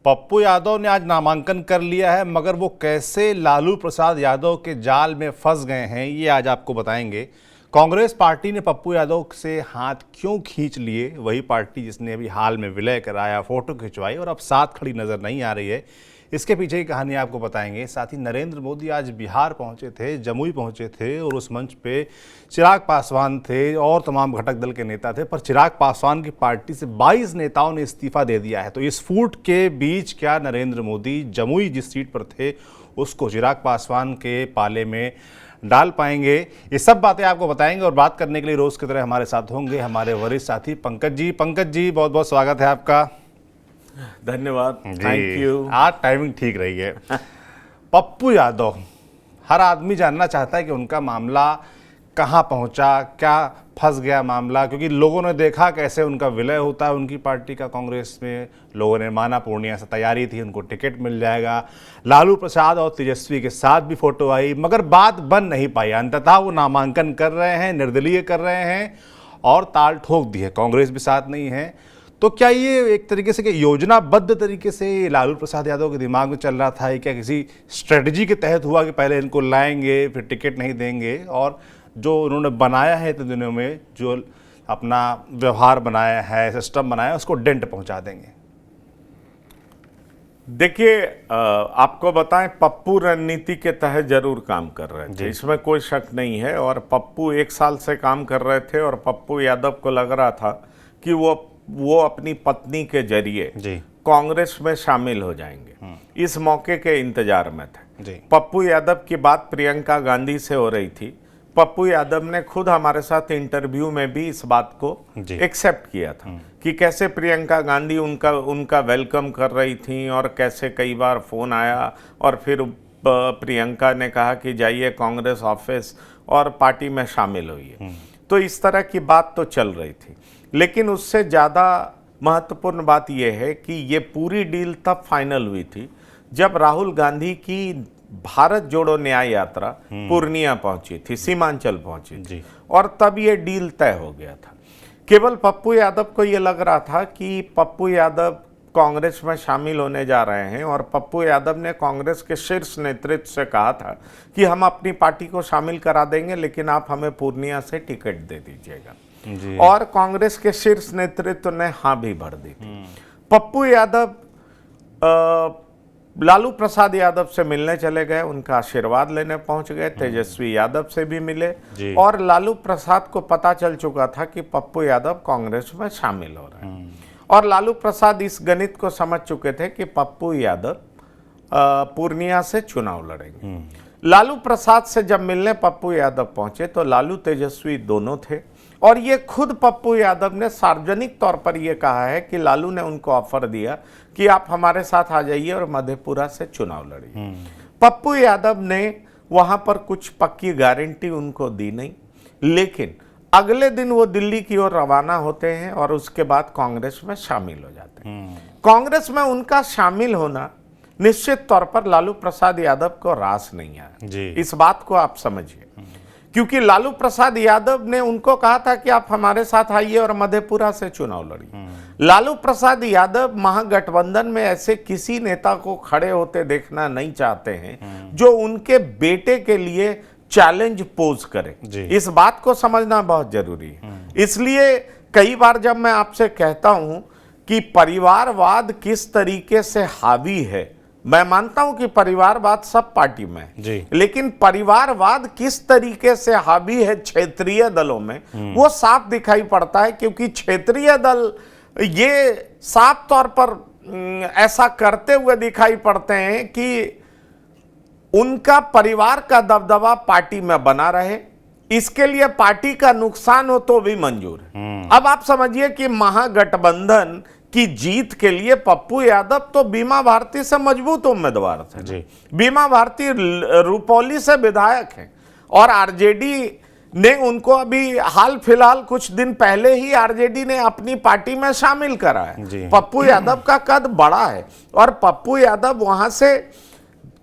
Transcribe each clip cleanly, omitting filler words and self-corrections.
पप्पू यादव ने आज नामांकन कर लिया है, मगर वो कैसे लालू प्रसाद यादव के जाल में फंस गए हैं ये आज आपको बताएंगे। कांग्रेस पार्टी ने पप्पू यादव से हाथ क्यों खींच लिए, वही पार्टी जिसने अभी हाल में विलय कराया, फोटो खिंचवाई और अब साथ खड़ी नजर नहीं आ रही है, इसके पीछे की कहानी आपको बताएंगे। साथ ही नरेंद्र मोदी आज बिहार पहुंचे थे, जमुई पहुंचे थे और उस मंच पे चिराग पासवान थे और तमाम घटक दल के नेता थे, पर चिराग पासवान की पार्टी से 22 नेताओं ने इस्तीफा दे दिया है। तो इस फूट के बीच क्या नरेंद्र मोदी जमुई जिस सीट पर थे उसको चिराग पासवान के पाले में डाल पाएंगे, ये सब बातें आपको बताएंगे। और बात करने के लिए रोज की तरह हमारे साथ होंगे हमारे वरिष्ठ साथी पंकज जी। पंकज जी, बहुत बहुत स्वागत है आपका। धन्यवाद, थैंक यू। आज टाइमिंग ठीक रही है। पप्पू यादव, हर आदमी जानना चाहता है कि उनका मामला कहाँ पहुंचा, क्या फंस गया मामला, क्योंकि लोगों ने देखा कैसे उनका विलय होता है उनकी पार्टी का कांग्रेस में। लोगों ने माना पूर्णिया से तैयारी थी, उनको टिकट मिल जाएगा, लालू प्रसाद और तेजस्वी के साथ भी फोटो आई, मगर बात बन नहीं पाई। अंततः वो नामांकन कर रहे हैं, निर्दलीय कर रहे हैं और ताल ठोक दी है, कांग्रेस भी साथ नहीं है। तो क्या ये एक तरीके से योजनाबद्ध तरीके से लालू प्रसाद यादव के दिमाग में चल रहा था, क्या किसी स्ट्रेटजी के तहत हुआ कि पहले इनको लाएंगे फिर टिकट नहीं देंगे, और जो उन्होंने बनाया है इतने दिनों में, जो अपना व्यवहार बनाया है, सिस्टम बनाया है, उसको डेंट पहुंचा देंगे? देखिए, आपको बताएं, पप्पू रणनीति के तहत जरूर काम कर रहे थे, इसमें कोई शक नहीं है। और पप्पू 1 साल से काम कर रहे थे और पप्पू यादव को लग रहा था कि वो अपनी पत्नी के जरिए कांग्रेस में शामिल हो जाएंगे, इस मौके के इंतजार में थे। पप्पू यादव की बात प्रियंका गांधी से हो रही थी। पप्पू यादव ने खुद हमारे साथ इंटरव्यू में भी इस बात को एक्सेप्ट किया था कि कैसे प्रियंका गांधी उनका वेलकम कर रही थी और कैसे कई बार फोन आया और फिर प्रियंका ने कहा कि जाइए कांग्रेस ऑफिस और पार्टी में शामिल होइए। तो इस तरह की बात तो चल रही थी, लेकिन उससे ज़्यादा महत्वपूर्ण बात यह है कि ये पूरी डील तब फाइनल हुई थी जब राहुल गांधी की भारत जोड़ो न्याय यात्रा पूर्णिया पहुंची थी, सीमांचल पहुंची थी, और तब ये डील तय हो गया था। केवल पप्पू यादव को ये लग रहा था कि पप्पू यादव कांग्रेस में शामिल होने जा रहे हैं, और पप्पू यादव ने कांग्रेस के शीर्ष नेतृत्व से कहा था कि हम अपनी पार्टी को शामिल करा देंगे, लेकिन आप हमें पूर्णिया से टिकट दे दीजिएगा। और कांग्रेस के शीर्ष नेतृत्व ने हाँ भी भर दी थी। पप्पू यादव लालू प्रसाद यादव से मिलने चले गए, उनका आशीर्वाद लेने पहुंच गए, तेजस्वी यादव से भी मिले, और लालू प्रसाद को पता चल चुका था कि पप्पू यादव कांग्रेस में शामिल हो रहे हैं। और लालू प्रसाद इस गणित को समझ चुके थे कि पप्पू यादव पूर्णिया से चुनाव लड़ेंगे। लालू प्रसाद से जब मिलने पप्पू यादव पहुंचे तो लालू तेजस्वी दोनों थे, और ये खुद पप्पू यादव ने सार्वजनिक तौर पर यह कहा है कि लालू ने उनको ऑफर दिया कि आप हमारे साथ आ जाइए और मधेपुरा से चुनाव लड़िए। पप्पू यादव ने वहां पर कुछ पक्की गारंटी उनको दी नहीं, लेकिन अगले दिन वो दिल्ली की ओर रवाना होते हैं और उसके बाद कांग्रेस में शामिल हो जाते हैं। कांग्रेस में उनका शामिल होना निश्चित तौर पर लालू प्रसाद यादव को रास नहीं आया, इस बात को आप समझिए, क्योंकि लालू प्रसाद यादव ने उनको कहा था कि आप हमारे साथ आइए और मधेपुरा से चुनाव लड़िए। लालू प्रसाद यादव महागठबंधन में ऐसे किसी नेता को खड़े होते देखना नहीं चाहते हैं जो उनके बेटे के लिए चैलेंज पोज करे, इस बात को समझना बहुत जरूरी है। इसलिए कई बार जब मैं आपसे कहता हूं कि परिवारवाद किस तरीके से हावी है, मैं मानता हूं कि परिवारवाद सब पार्टी में है, लेकिन परिवारवाद किस तरीके से हावी है क्षेत्रीय दलों में, वो साफ दिखाई पड़ता है, क्योंकि क्षेत्रीय दल ये साफ तौर पर ऐसा करते हुए दिखाई पड़ते हैं कि उनका परिवार का दबदबा पार्टी में बना रहे, इसके लिए पार्टी का नुकसान हो तो भी मंजूर है। अब आप समझिए कि महागठबंधन की जीत के लिए पप्पू यादव तो बीमा भारती से मजबूत उम्मीदवार थे। बीमा भारती रुपौली से विधायक हैं, और आरजेडी ने उनको अभी हाल फिलहाल कुछ दिन पहले ही आरजेडी ने अपनी पार्टी में शामिल करा है। पप्पू यादव का कद बड़ा है और पप्पू यादव वहां से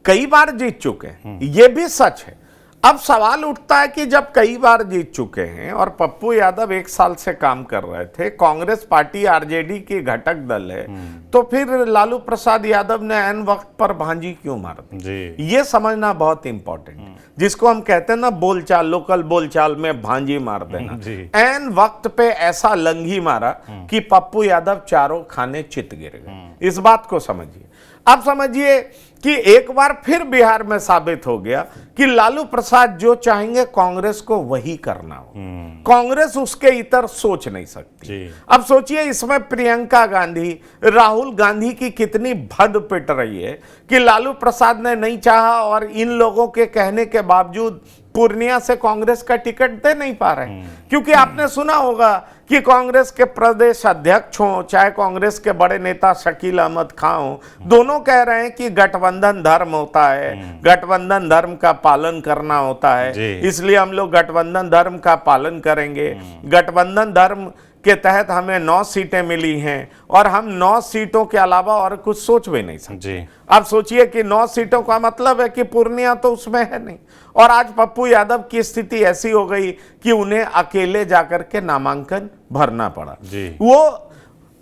कई बार जीत चुके हैं, ये भी सच है। अब सवाल उठता है कि जब कई बार जीत चुके हैं और पप्पू यादव 1 साल से काम कर रहे थे, कांग्रेस पार्टी आरजेडी की घटक दल है, तो फिर लालू प्रसाद यादव ने ऐन वक्त पर भांजी क्यों मार दी? ये समझना बहुत इंपॉर्टेंट है, जिसको हम कहते हैं ना बोलचाल, लोकल बोलचाल में भांजी मार देना। ऐन वक्त पे ऐसा लंघी मारा कि पप्पू यादव चारों खाने चित गिर गए। इस बात को समझिए। अब समझिए कि एक बार फिर बिहार में साबित हो गया कि लालू प्रसाद जो चाहेंगे कांग्रेस को वही करना हो, कांग्रेस उसके इतर सोच नहीं सकती। अब सोचिए इसमें प्रियंका गांधी, राहुल गांधी की कितनी भद पिट रही है कि लालू प्रसाद ने नहीं चाहा और इन लोगों के कहने के बावजूद पूर्णिया से कांग्रेस का टिकट दे नहीं पा रहे हैं। क्योंकि आपने सुना होगा कि कांग्रेस के प्रदेश अध्यक्ष हों चाहे कांग्रेस के बड़े नेता शकील अहमद खां हों, दोनों कह रहे हैं कि गठबंधन धर्म होता है, गठबंधन धर्म का पालन करना होता है, इसलिए हम लोग गठबंधन धर्म का पालन करेंगे। गठबंधन धर्म के तहत हमें 9 सीटें मिली हैं और हम 9 सीटों के अलावा और कुछ सोच भी नहीं सकते। अब सोचिए कि 9 सीटों का मतलब है कि पूर्णिया तो उसमें है नहीं, और आज पप्पू यादव की स्थिति ऐसी हो गई कि उन्हें अकेले जाकर के नामांकन भरना पड़ा। वो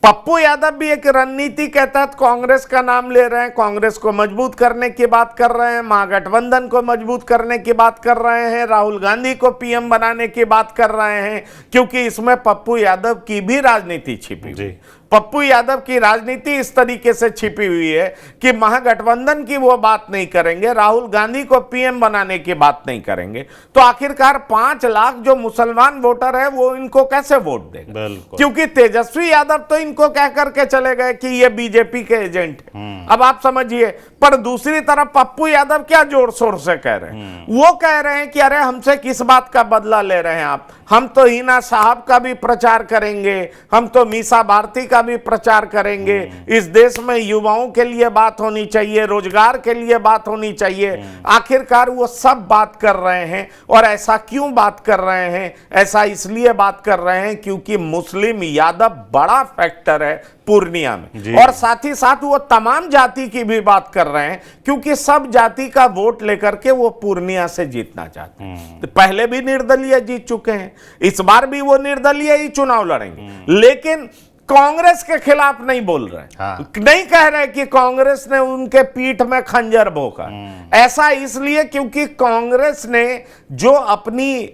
पप्पू यादव भी एक रणनीति के तहत कांग्रेस का नाम ले रहे हैं, कांग्रेस को मजबूत करने की बात कर रहे हैं, महागठबंधन को मजबूत करने की बात कर रहे हैं, राहुल गांधी को पीएम बनाने की बात कर रहे हैं, क्योंकि इसमें पप्पू यादव की भी राजनीति छिपी हुई है। पप्पू यादव की राजनीति इस तरीके से छिपी हुई है कि महागठबंधन की वो बात नहीं करेंगे, राहुल गांधी को पीएम बनाने की बात नहीं करेंगे, तो आखिरकार 5 लाख जो मुसलमान वोटर है वो इनको कैसे वोट देंगे? क्योंकि तेजस्वी यादव तो इनको कह करके चले गए कि ये बीजेपी के एजेंट है। अब आप समझिए, पर दूसरी तरफ पप्पू यादव क्या जोर शोर से कह रहे हैं, वो कह रहे हैं कि अरे हमसे किस बात का बदला ले रहे हैं आप, हम तो हिना साहब का भी प्रचार करेंगे, हम तो मीसा भारती का भी प्रचार करेंगे, इस देश में युवाओं के लिए बात होनी चाहिए, रोजगार के लिए बात होनी चाहिए। आखिरकार वो सब बात कर रहे हैं, और ऐसा क्यों बात कर रहे हैं? ऐसा इसलिए बात कर रहे हैं क्योंकि मुस्लिम यादव बड़ा फैक्टर है पूर्णिया में, और साथ ही साथ वो तमाम जाति की भी बात कर रहे हैं क्योंकि सब जाति का वोट लेकर के वो पूर्णिया से जीतना चाहते हैं। तो पहले भी निर्दलीय जीत चुके हैं, इस बार भी वो निर्दलीय ही चुनाव लड़ेंगे, लेकिन कांग्रेस के खिलाफ नहीं बोल रहे। नहीं कह रहे कि कांग्रेस ने उनके पीठ में खंजर भोंका। ऐसा इसलिए क्योंकि कांग्रेस ने जो अपनी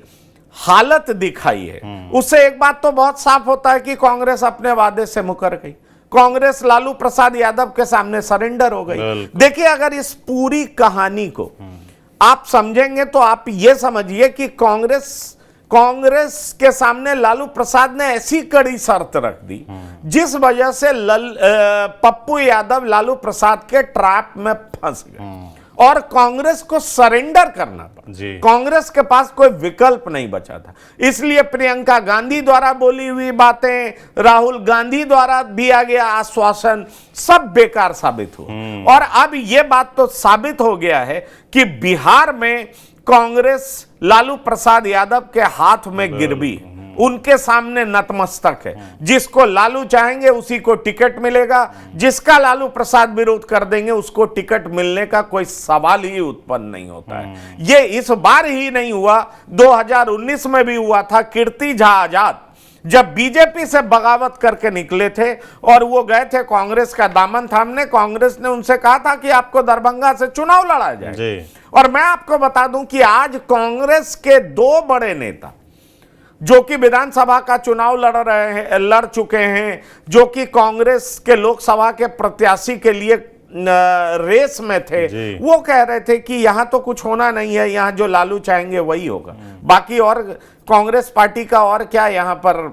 हालत दिखाई है उससे एक बात तो बहुत साफ होता है कि कांग्रेस अपने वादे से मुकर गई। कांग्रेस लालू प्रसाद यादव के सामने सरेंडर हो गई। देखिए, अगर इस पूरी कहानी को आप समझेंगे तो आप ये समझिए कि कांग्रेस के सामने लालू प्रसाद ने ऐसी कड़ी शर्त रख दी जिस वजह से पप्पू यादव लालू प्रसाद के ट्रैप में फंस गए और कांग्रेस को सरेंडर करना पड़ा। कांग्रेस के पास कोई विकल्प नहीं बचा था। इसलिए प्रियंका गांधी द्वारा बोली हुई बातें, राहुल गांधी द्वारा दिया गया आश्वासन, सब बेकार साबित हुआ। और अब यह बात तो साबित हो गया है कि बिहार में कांग्रेस लालू प्रसाद यादव के हाथ में गिरवी, उनके सामने नतमस्तक है। जिसको लालू चाहेंगे उसी को टिकट मिलेगा, जिसका लालू प्रसाद विरोध कर देंगे उसको टिकट मिलने का कोई सवाल ही उत्पन्न नहीं होता है। ये इस बार ही नहीं हुआ, 2019 में भी हुआ था। कीर्ति झा आजाद जब बीजेपी से बगावत करके निकले थे और वो गए थे कांग्रेस का दामन थामने, कांग्रेस ने उनसे कहा था कि आपको दरभंगा से चुनाव लड़ा जाए। और मैं आपको बता दूं कि आज कांग्रेस के 2 बड़े नेता जो कि विधानसभा का चुनाव लड़ चुके हैं, जो कि कांग्रेस के लोकसभा के प्रत्याशी के लिए रेस में थे, वो कह रहे थे कि यहां तो कुछ होना नहीं है, यहां जो लालू चाहेंगे वही होगा, बाकी और कांग्रेस पार्टी का और क्या यहां पर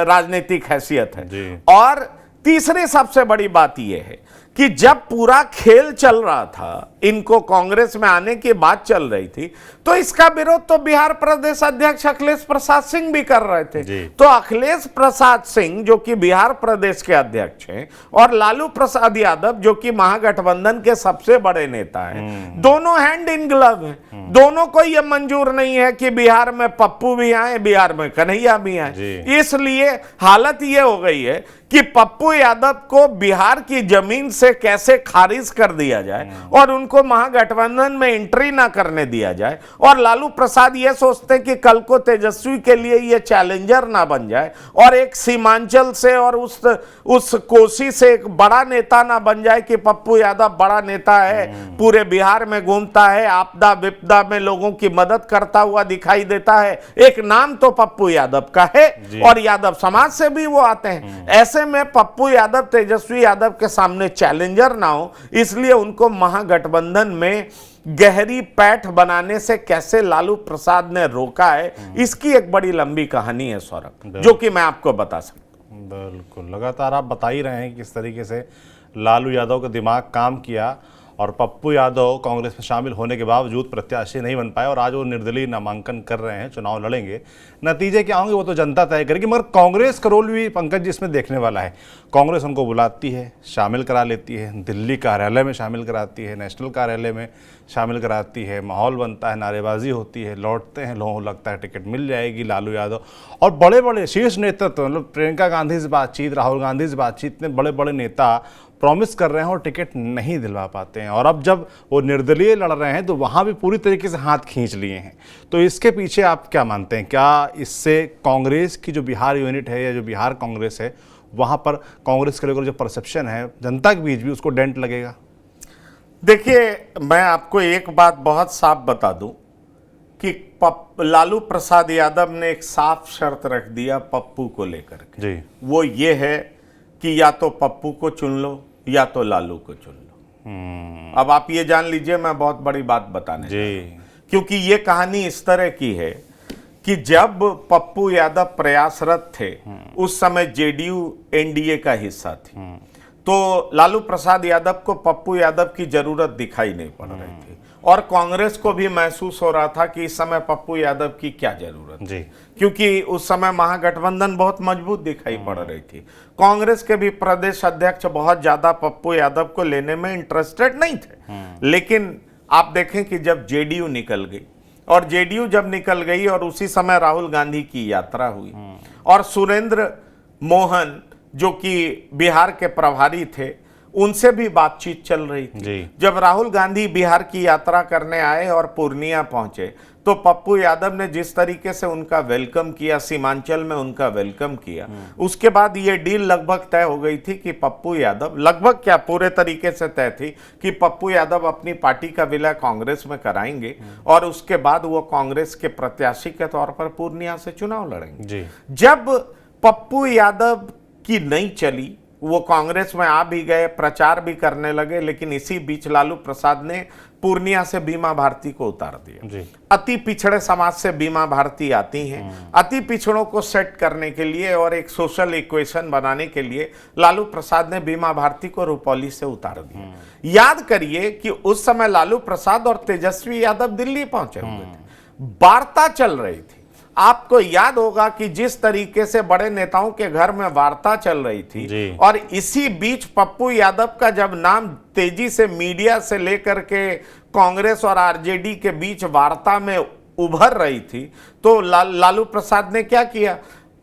राजनीतिक हैसियत है। और तीसरी सबसे बड़ी बात यह है कि जब पूरा खेल चल रहा था, इनको कांग्रेस में आने की बात चल रही थी, तो इसका विरोध तो बिहार प्रदेश अध्यक्ष अखिलेश प्रसाद सिंह भी कर रहे थे। तो अखिलेश प्रसाद सिंह जो कि बिहार प्रदेश के अध्यक्ष हैं और लालू प्रसाद यादव जो कि महागठबंधन के सबसे बड़े नेता हैं, दोनों हैंड इन ग्लव हैं। दोनों को यह मंजूर नहीं है कि बिहार में पप्पू भी आए, बिहार में कन्हैया भी आए। इसलिए हालत यह हो गई है कि पप्पू यादव को बिहार की जमीन से कैसे खारिज कर दिया जाए और उनको उनको महागठबंधन में एंट्री ना करने दिया जाए, और लालू प्रसाद ये सोचते हैं कि कल को तेजस्वी के लिए ये चैलेंजर ना बन जाए और एक सीमांचल से और उस कोसी से एक बड़ा नेता ना बन जाए कि पप्पू यादव बड़ा नेता है, पूरे बिहार में घूमता है, आपदा विपदा में लोगों की मदद करता हुआ दिखाई देता है, एक नाम तो पप्पू यादव का है और यादव समाज से भी वो आते हैं। ऐसे में पप्पू यादव तेजस्वी यादव के सामने चैलेंजर ना हो, इसलिए उनको महागठबंधन में गहरी पैठ बनाने से कैसे लालू प्रसाद ने रोका है, इसकी एक बड़ी लंबी कहानी है सौरभ, जो कि मैं आपको बता सकता हूं। बिल्कुल, लगातार आप बता ही रहे हैं किस तरीके से लालू यादव का दिमाग काम किया और पप्पू यादव कांग्रेस में शामिल होने के बावजूद प्रत्याशी नहीं बन पाए और आज वो निर्दलीय नामांकन कर रहे हैं, चुनाव लड़ेंगे। नतीजे क्या होंगे वो तो जनता तय करेगी, मगर कांग्रेस का रोल भी पंकज जी इसमें देखने वाला है। कांग्रेस उनको बुलाती है, शामिल करा लेती है, दिल्ली कार्यालय में शामिल कराती है, नेशनल कार्यालय में शामिल कराती है, माहौल बनता है, नारेबाजी होती है, लौटते हैं, लोगों को लगता है टिकट मिल जाएगी लालू यादव, और बड़े बड़े शीर्ष नेतृत्व, मतलब प्रियंका गांधी से बातचीत, राहुल गांधी से बातचीत, इतने बड़े बड़े नेता प्रॉमिस कर रहे हैं और टिकट नहीं दिलवा पाते हैं। और अब जब वो निर्दलीय लड़ रहे हैं तो वहाँ भी पूरी तरीके से हाथ खींच लिए हैं। तो इसके पीछे आप क्या मानते हैं, क्या इससे कांग्रेस की जो बिहार यूनिट है या जो बिहार कांग्रेस है, वहाँ पर कांग्रेस के लेकर जो परसेप्शन है जनता के बीच भी, उसको डेंट लगेगा? देखिए, मैं आपको एक बात बहुत साफ बता दूं कि लालू प्रसाद यादव ने एक साफ शर्त रख दिया पप्पू को लेकर के जी। वो ये है कि या तो पप्पू को चुन लो या तो लालू को चुन लो। अब आप ये जान लीजिए, मैं बहुत बड़ी बात बताने जा रहा हूं, क्योंकि ये कहानी इस तरह की है कि जब पप्पू यादव प्रयासरत थे उस समय जेडीयू एनडीए का हिस्सा थी, तो लालू प्रसाद यादव को पप्पू यादव की जरूरत दिखाई नहीं पड़ रही थी और कांग्रेस को भी महसूस हो रहा था कि इस समय पप्पू यादव की क्या जरूरत है, क्योंकि उस समय महागठबंधन बहुत मजबूत दिखाई पड़ रही थी। कांग्रेस के भी प्रदेश अध्यक्ष बहुत ज्यादा पप्पू यादव को लेने में इंटरेस्टेड नहीं थे। लेकिन आप देखें कि जब जेडीयू निकल गई, और जेडीयू जब निकल गई और उसी समय राहुल गांधी की यात्रा हुई और सुरेंद्र मोहन जो कि बिहार के प्रभारी थे, उनसे भी बातचीत चल रही थी। जब राहुल गांधी बिहार की यात्रा करने आए और पूर्णिया पहुंचे तो पप्पू यादव ने जिस तरीके से उनका वेलकम किया, सीमांचल में उनका वेलकम किया, उसके बाद ये डील लगभग तय हो गई थी कि पप्पू यादव, लगभग क्या पूरे तरीके से तय थी कि पप्पू यादव अपनी पार्टी का विलय कांग्रेस में कराएंगे और उसके बाद वो कांग्रेस के प्रत्याशी के तौर पर पूर्णिया से चुनाव लड़ेंगे। जब पप्पू यादव की नहीं चली, वो कांग्रेस में आ भी गए, प्रचार भी करने लगे, लेकिन इसी बीच लालू प्रसाद ने पूर्णिया से बीमा भारती को उतार दिया। अति पिछड़े समाज से बीमा भारती आती हैं, अति पिछड़ों को सेट करने के लिए और एक सोशल इक्वेशन बनाने के लिए लालू प्रसाद ने बीमा भारती को रुपौली से उतार दिया। याद करिए कि उस समय लालू प्रसाद और तेजस्वी यादव दिल्ली पहुंचे हुए थे, वार्ता चल रही थी। आपको याद होगा कि जिस तरीके से बड़े नेताओं के घर में वार्ता चल रही थी और इसी बीच पप्पू यादव का जब नाम तेजी से मीडिया से लेकर के कांग्रेस और आरजेडी के बीच वार्ता में उभर रही थी, तो लालू प्रसाद ने क्या किया,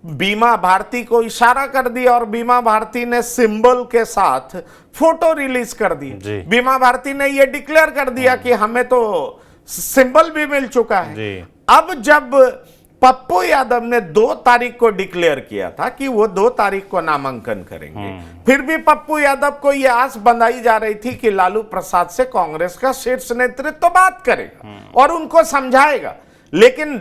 बीमा भारती को इशारा कर दिया और बीमा भारती ने सिंबल के साथ फोटो रिलीज कर दी। बीमा भारती ने यह डिक्लेयर कर दिया कि हमें तो सिंबल भी मिल चुका है। अब जब पप्पू यादव ने 2 तारीख को डिक्लेयर किया था कि वो 2 तारीख को नामांकन करेंगे, फिर भी पप्पू यादव को यह आस बंधाई जा रही थी कि लालू प्रसाद से कांग्रेस का शीर्ष नेतृत्व तो बात करेगा और उनको समझाएगा। लेकिन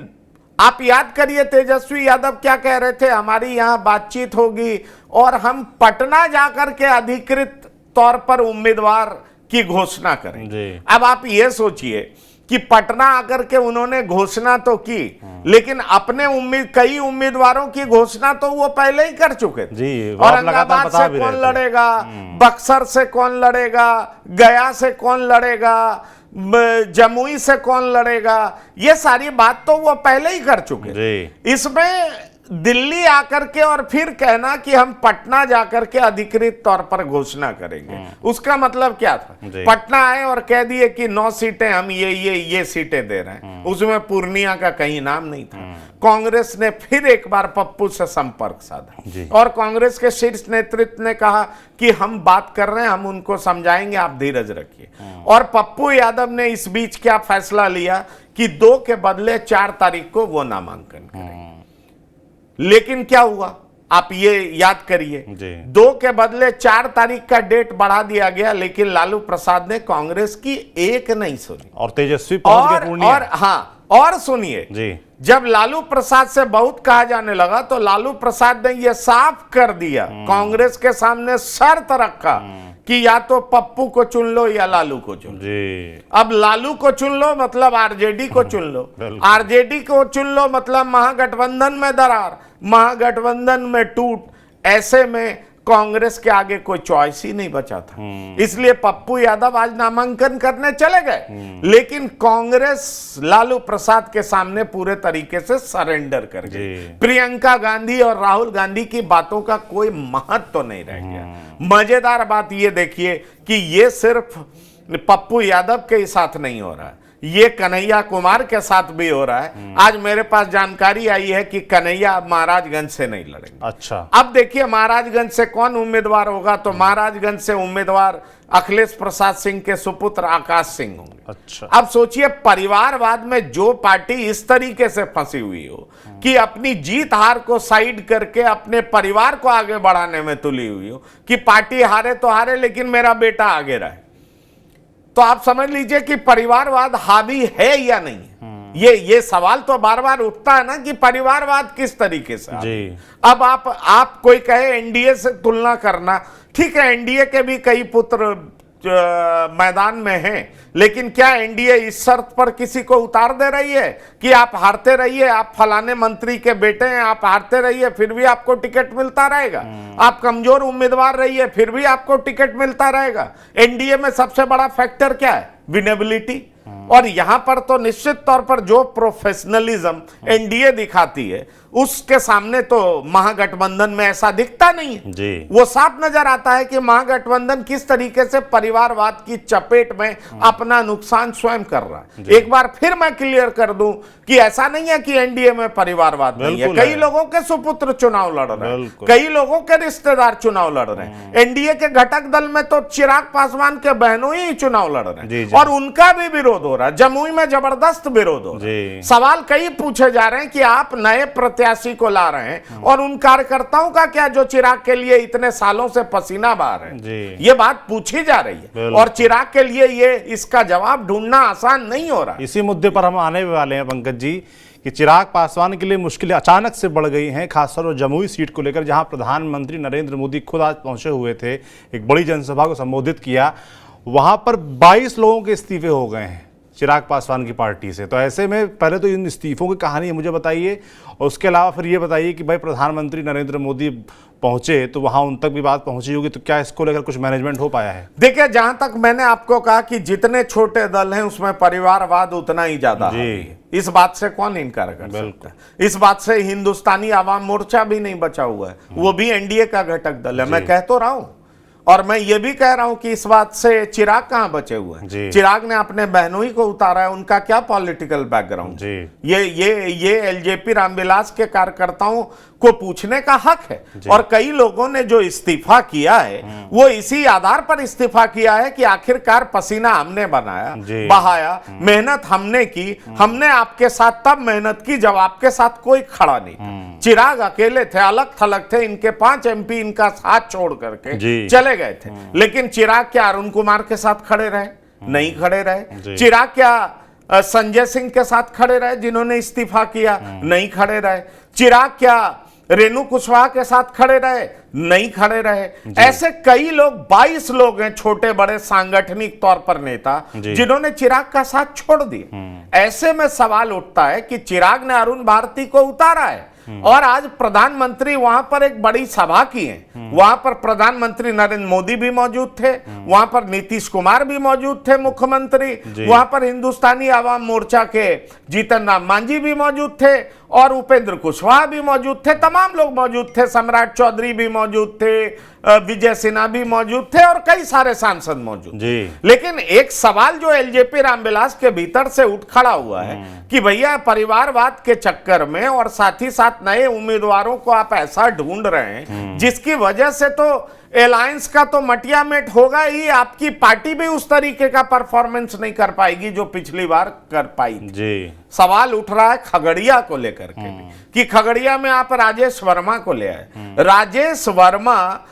आप याद करिए तेजस्वी यादव क्या कह रहे थे, हमारी यहां बातचीत होगी और हम पटना जाकर के अधिकृत तौर पर उम्मीदवार की घोषणा करेंगे। अब आप ये सोचिए कि पटना आकर के उन्होंने घोषणा तो की, लेकिन अपने कई उम्मीदवारों की घोषणा तो वो पहले ही कर चुके थे। औरंगाबाद से कौन लड़ेगा, बक्सर से कौन लड़ेगा, गया से कौन लड़ेगा, जमुई से कौन लड़ेगा, ये सारी बात तो वो पहले ही कर चुके थे। इसमें दिल्ली आकर के और फिर कहना कि हम पटना जाकर के अधिकृत तौर पर घोषणा करेंगे, उसका मतलब क्या था? पटना आए और कह दिए कि 9 सीटें हम ये सीटें दे रहे हैं, उसमें पूर्णिया का कहीं नाम नहीं था। कांग्रेस ने फिर एक बार पप्पू से संपर्क साधा और कांग्रेस के शीर्ष नेतृत्व ने कहा कि हम बात कर रहे हैं, हम उनको समझाएंगे, आप धीरज रखिए। और पप्पू यादव ने इस बीच क्या फैसला लिया कि 2 के बदले 4 तारीख को वो नामांकन करेंगे। लेकिन क्या हुआ आप ये याद करिए, 2 के बदले 4 तारीख का डेट बढ़ा दिया गया, लेकिन लालू प्रसाद ने कांग्रेस की एक नहीं सुनी और तेजस्वी पहुंच गए पूर्णिया। और हाँ, और सुनिए जी, जब लालू प्रसाद से बहुत कहा जाने लगा तो लालू प्रसाद ने यह साफ कर दिया, कांग्रेस के सामने शर्त रखा कि या तो पप्पू को चुन लो या लालू को चुन लो। अब लालू को चुन लो मतलब आरजेडी को चुन लो, आरजेडी को चुन लो मतलब महागठबंधन में दरार, महागठबंधन में टूट। ऐसे में कांग्रेस के आगे कोई चॉइस ही नहीं बचा था। इसलिए पप्पू यादव आज नामांकन करने चले गए, लेकिन कांग्रेस लालू प्रसाद के सामने पूरे तरीके से सरेंडर कर गई। प्रियंका गांधी और राहुल गांधी की बातों का कोई महत्व तो नहीं रह गया। मजेदार बात ये देखिए कि ये सिर्फ पप्पू यादव के साथ नहीं हो रहा है, ये कन्हैया कुमार के साथ भी हो रहा है। आज मेरे पास जानकारी आई है कि कन्हैया महाराजगंज से नहीं लड़ेंगे। अच्छा, अब देखिए महाराजगंज से कौन उम्मीदवार होगा, तो महाराजगंज से उम्मीदवार अखिलेश प्रसाद सिंह के सुपुत्र आकाश सिंह होंगे। अच्छा, अब सोचिए परिवारवाद में जो पार्टी इस तरीके से फंसी हुई हो कि अपनी जीत हार को साइड करके अपने परिवार को आगे बढ़ाने में तुली हुई हो कि पार्टी हारे तो हारे लेकिन मेरा बेटा आगे रहे, तो आप समझ लीजिए कि परिवारवाद हावी है या नहीं है। ये सवाल तो बार बार उठता है ना कि परिवारवाद किस तरीके से जी। अब आप कोई कहे एनडीए से तुलना करना, ठीक है, एनडीए के भी कई पुत्र मैदान में हैं, लेकिन क्या एनडीए इस शर्त पर किसी को उतार दे रही है कि आप हारते रहिए, आप फलाने मंत्री के बेटे हैं, आप हारते रहिए फिर भी आपको टिकट मिलता रहेगा, आप कमजोर उम्मीदवार रहिए फिर भी आपको टिकट मिलता रहेगा। एनडीए में सबसे बड़ा फैक्टर क्या है? विनेबिलिटी। और यहां पर तो निश्चित तौर पर जो प्रोफेशनलिज्म एनडीए दिखाती है उसके सामने तो महागठबंधन में ऐसा दिखता नहीं है जी। वो साफ नजर आता है कि महागठबंधन किस तरीके से परिवारवाद की चपेट में अपना नुकसान स्वयं कर रहा है। एक बार फिर मैं क्लियर कर दूं कि ऐसा नहीं है कि एनडीए में परिवारवाद नहीं है। कई लोगों के सुपुत्र चुनाव लड़ रहे हैं, कई लोगों के रिश्तेदार चुनाव लड़ रहे हैं। एनडीए के घटक दल में तो चिराग पासवान के बहनों ही चुनाव लड़ रहे हैं और उनका भी विरोध हो रहा है। जमुई में जबरदस्त विरोध हो रहा है। सवाल कई पूछे जा रहे हैं कि आप नए प्रत्याशी को ला रहे हैं और उन कार्यकर्ताओं का क्या जो चिराग के लिए इतने सालों से पसीना बहा रहे हैं। ये बात पूछी जा रही है और चिराग के लिए ये इसका जवाब ढूंढना आसान नहीं हो रहा। इसी मुद्दे पर हम आने वाले हैं पंकज जी कि चिराग पासवान के लिए मुश्किलें अचानक से बढ़ गई हैं, खासतौर जमुई सीट को लेकर, जहां प्रधानमंत्री नरेंद्र मोदी खुद आज पहुंचे हुए थे, एक बड़ी जनसभा को संबोधित किया। वहां पर 22 लोगों के इस्तीफे हो गए हैं चिराग पासवान की पार्टी से। तो ऐसे में पहले तो इन इस्तीफों की कहानी मुझे बताइए और उसके अलावा फिर ये बताइए कि भाई प्रधानमंत्री नरेंद्र मोदी पहुंचे तो वहां उन तक भी बात पहुंची होगी, तो क्या इसको लेकर कुछ मैनेजमेंट हो पाया है? देखिए, जहां तक मैंने आपको कहा कि जितने छोटे दल हैं उसमें परिवारवाद उतना ही ज्यादा है। इस बात से कौन इनकार कर सकता है? इस बात से हिंदुस्तानी आवाम मोर्चा भी नहीं बचा हुआ है, वो भी एनडीए का घटक दल है। मैं कह तो रहा हूं और मैं ये भी कह रहा हूं कि इस बात से चिराग कहां बचे हुए हैं? चिराग ने अपने बहनों ही को उतारा है, उनका क्या पॉलिटिकल बैकग्राउंड? ये एलजेपी रामविलास के कार्यकर्ताओं को पूछने का हक है। और कई लोगों ने जो इस्तीफा किया है वो इसी आधार पर इस्तीफा किया है कि आखिरकार पसीना हमने बनाया, बहाया, मेहनत हमने की, हमने आपके साथ तब मेहनत की जब आपके साथ कोई खड़ा नहीं था। चिराग अकेले थे, अलग थलग थे, इनके 5 एमपी इनका साथ छोड़ करके चले गए थे। लेकिन चिराग क्या अरुण कुमार के साथ खड़े रहे? नहीं खड़े रहे। चिराग क्या संजय सिंह के साथ खड़े रहे जिन्होंने इस्तीफा किया? नहीं खड़े रहे। चिराग क्या रेणु कुशवाहा के साथ खड़े रहे? नहीं खड़े रहे। ऐसे कई लोग, 22 लोग हैं छोटे बड़े सांगठनिक तौर पर नेता जिन्होंने चिराग का साथ छोड़ दिया। ऐसे में सवाल उठता है कि चिराग ने अरुण भारती को उतारा है और आज प्रधानमंत्री वहां पर एक बड़ी सभा की है। वहां पर प्रधानमंत्री नरेंद्र मोदी भी मौजूद थे, वहां पर नीतीश कुमार भी मौजूद थे मुख्यमंत्री, वहां पर हिंदुस्तानी आवाम मोर्चा के जीतन राम मांझी भी मौजूद थे और उपेंद्र कुशवाहा भी मौजूद थे, तमाम लोग मौजूद थे, सम्राट चौधरी भी मौजूद थे, विजय सिन्हा भी मौजूद थे और कई सारे सांसद मौजूद जी। लेकिन एक सवाल जो एलजेपी रामविलास के भीतर से उठ खड़ा हुआ है कि भैया परिवारवाद के चक्कर में और साथ ही साथ नए उम्मीदवारों को आप ऐसा ढूंढ रहे हैं जिसकी वजह से तो अलायंस का तो मटिया मेट होगा ही, आपकी पार्टी भी उस तरीके का परफॉर्मेंस नहीं कर पाएगी जो पिछली बार कर पाई जी। सवाल उठ रहा है खगड़िया को लेकर के कि खगड़िया में आप राजेश वर्मा को ले आए। राजेश वर्मा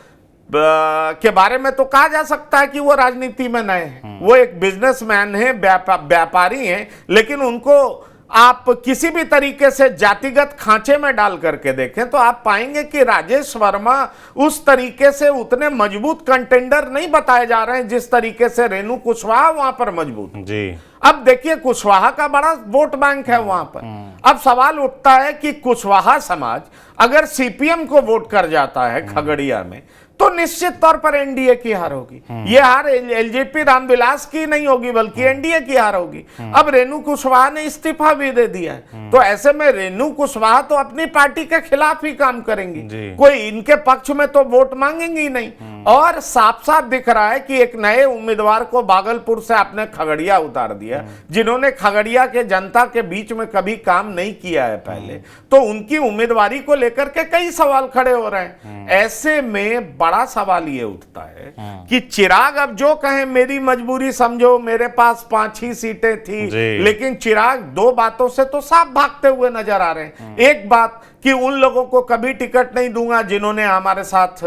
के बारे में तो कहा जा सकता है कि वो राजनीति में नए हैं, वो एक बिजनेसमैन है, व्यापारी हैं, लेकिन उनको आप किसी भी तरीके से जातिगत खांचे में डाल करके देखें तो आप पाएंगे कि राजेश वर्मा उस तरीके से उतने मजबूत कंटेंडर नहीं बताए जा रहे हैं जिस तरीके से रेणु कुशवाहा वहां पर मजबूत जी। अब देखिए कुशवाहा का बड़ा वोट बैंक है वहां पर। अब सवाल उठता है कि कुशवाहा समाज अगर सीपीएम को वोट कर जाता है खगड़िया में तो निश्चित तौर पर एनडीए की हार होगी। ये हार एलजेपी रामविलास की नहीं होगी बल्कि एनडीए की हार होगी। अब रेणु कुशवाहा ने इस्तीफा भी दे दिया है, तो ऐसे में रेणु कुशवाहा तो अपनी पार्टी के खिलाफ ही काम करेंगी, कोई इनके पक्ष में तो वोट मांगेंगी नहीं। और साफ साफ दिख रहा है कि एक नए उम्मीदवार को भागलपुर से आपने खगड़िया उतार दिया, जिन्होंने खगड़िया के जनता के बीच में कभी काम नहीं किया है पहले, तो उनकी उम्मीदवारी को लेकर के कई सवाल खड़े हो रहे हैं। ऐसे में बड़ा सवाल ये उठता है कि चिराग अब जो कहें मेरी मजबूरी समझो, मेरे पास 5 ही सीटें थी, लेकिन चिराग दो बातों से तो साफ भागते हुए नजर आ रहे हैं। एक बात कि उन लोगों को कभी टिकट नहीं दूंगा जिन्होंने हमारे साथ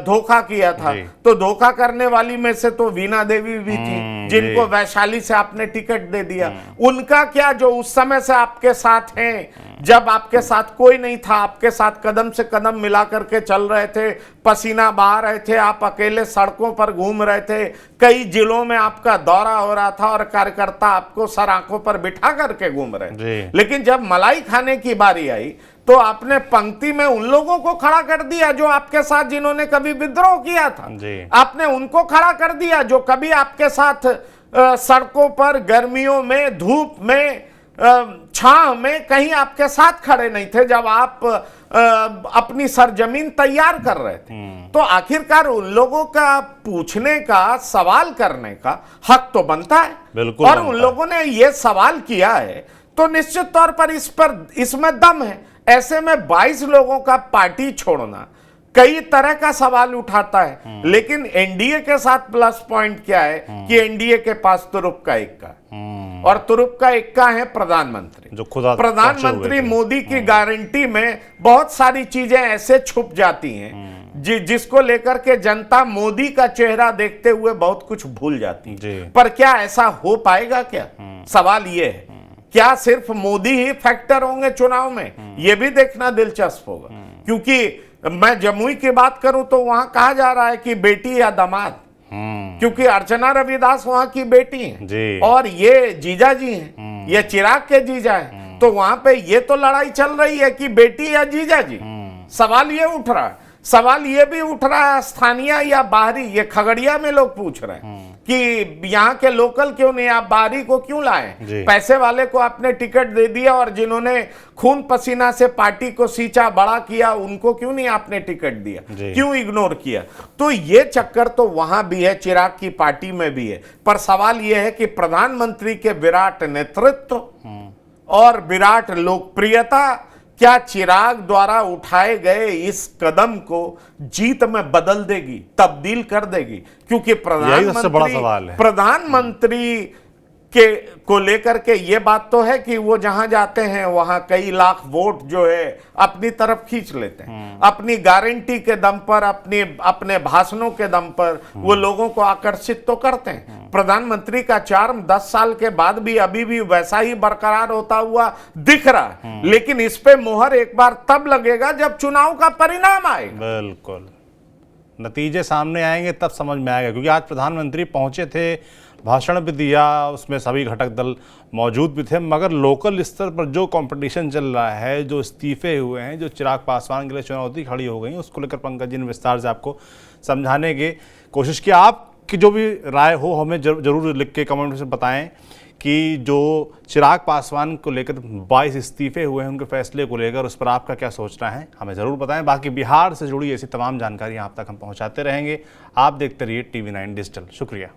धोखा किया था, तो धोखा करने वाली में से तो वीणा देवी भी थी जिनको वैशाली से आपने टिकट दे दिया। उनका क्या जो उस समय से आपके साथ हैं, जब आपके साथ कोई नहीं था, आपके साथ कदम से कदम मिला करके चल रहे थे, पसीना बहा रहे थे, आप अकेले सड़कों पर घूम रहे थे, कई जिलों में आपका दौरा हो रहा था और कार्यकर्ता आपको सर आंखों पर बिठा करके घूम रहे थे। लेकिन जब मलाई खाने की बारी आई तो आपने पंक्ति में उन लोगों को खड़ा कर दिया जो आपके साथ जिन्होंने कभी विद्रोह किया था, आपने उनको खड़ा कर दिया जो कभी आपके साथ सड़कों पर गर्मियों में, धूप में, छांव में कहीं आपके साथ खड़े नहीं थे जब आप अपनी सरजमीन तैयार कर रहे थे। तो आखिरकार उन लोगों का पूछने का, सवाल करने का हक तो बनता है, बिल्कुल। और उन लोगों ने ये सवाल किया है तो निश्चित तौर पर इसमें दम है। ऐसे में 22 लोगों का पार्टी छोड़ना कई तरह का सवाल उठाता है, लेकिन एनडीए के साथ प्लस पॉइंट क्या है कि एनडीए के पास तुरुप का इक्का, और तुरुप का इक्का है प्रधानमंत्री, जो खुद प्रधानमंत्री मोदी की गारंटी में बहुत सारी चीजें ऐसे छुप जाती हैं जिसको लेकर के जनता मोदी का चेहरा देखते हुए बहुत कुछ भूल जाती है। पर क्या ऐसा हो पाएगा? क्या सवाल ये है, क्या सिर्फ मोदी ही फैक्टर होंगे चुनाव में? यह भी देखना दिलचस्प होगा, क्योंकि मैं जमुई की बात करूं तो वहां कहा जा रहा है कि बेटी या दामाद, क्योंकि अर्चना रविदास वहां की बेटी है और ये जीजा जी हैं, ये चिराग के जीजा हैं, तो वहां पे ये तो लड़ाई चल रही है कि बेटी या जीजा जी। सवाल ये उठ रहा है, सवाल ये भी उठ रहा है स्थानीय या बाहरी, ये खगड़िया में लोग पूछ रहे हैं कि यहाँ के लोकल क्यों नहीं, आप बाहरी को क्यों लाए? पैसे वाले को आपने टिकट दे दिया और जिन्होंने खून पसीना से पार्टी को सींचा, बड़ा किया, उनको क्यों नहीं आपने टिकट दिया, क्यों इग्नोर किया? तो ये चक्कर तो वहां भी है, चिराग की पार्टी में भी है। पर सवाल यह है कि प्रधानमंत्री के विराट नेतृत्व और विराट लोकप्रियता क्या चिराग द्वारा उठाए गए इस कदम को जीत में बदल देगी, तब्दील कर देगी? क्योंकि प्रधानमंत्री के को लेकर के ये बात तो है कि वो जहां जाते हैं वहां कई लाख वोट जो है अपनी तरफ खींच लेते हैं, अपनी गारंटी के दम पर, अपने भाषणों के दम पर वो लोगों को आकर्षित तो करते हैं। प्रधानमंत्री का चार्म 10 साल के बाद भी अभी भी वैसा ही बरकरार होता हुआ दिख रहा है, लेकिन इस पे मोहर एक बार तब लगेगा जब चुनाव का परिणाम आएगा। बिल्कुल, नतीजे सामने आएंगे तब समझ में आएगा, क्योंकि आज प्रधानमंत्री पहुंचे थे, भाषण भी दिया, उसमें सभी घटक दल मौजूद भी थे, मगर लोकल स्तर पर जो कंपटीशन चल रहा है, जो इस्तीफे हुए हैं, जो चिराग पासवान के लिए चुनौती खड़ी हो गई, उसको लेकर पंकज जी ने विस्तार से आपको समझाने की कोशिश की। आप आपकी जो भी राय हो हमें जरूर लिख के कमेंट में बताएं कि जो चिराग पासवान को लेकर 22 इस्तीफे हुए हैं उनके फैसले को लेकर उस पर आपका क्या सोचना है हमें ज़रूर बताएं। बाकी बिहार से जुड़ी ऐसी तमाम जानकारी आप तक हम पहुंचाते रहेंगे। आप देखते रहिए TV9 डिजिटल। शुक्रिया।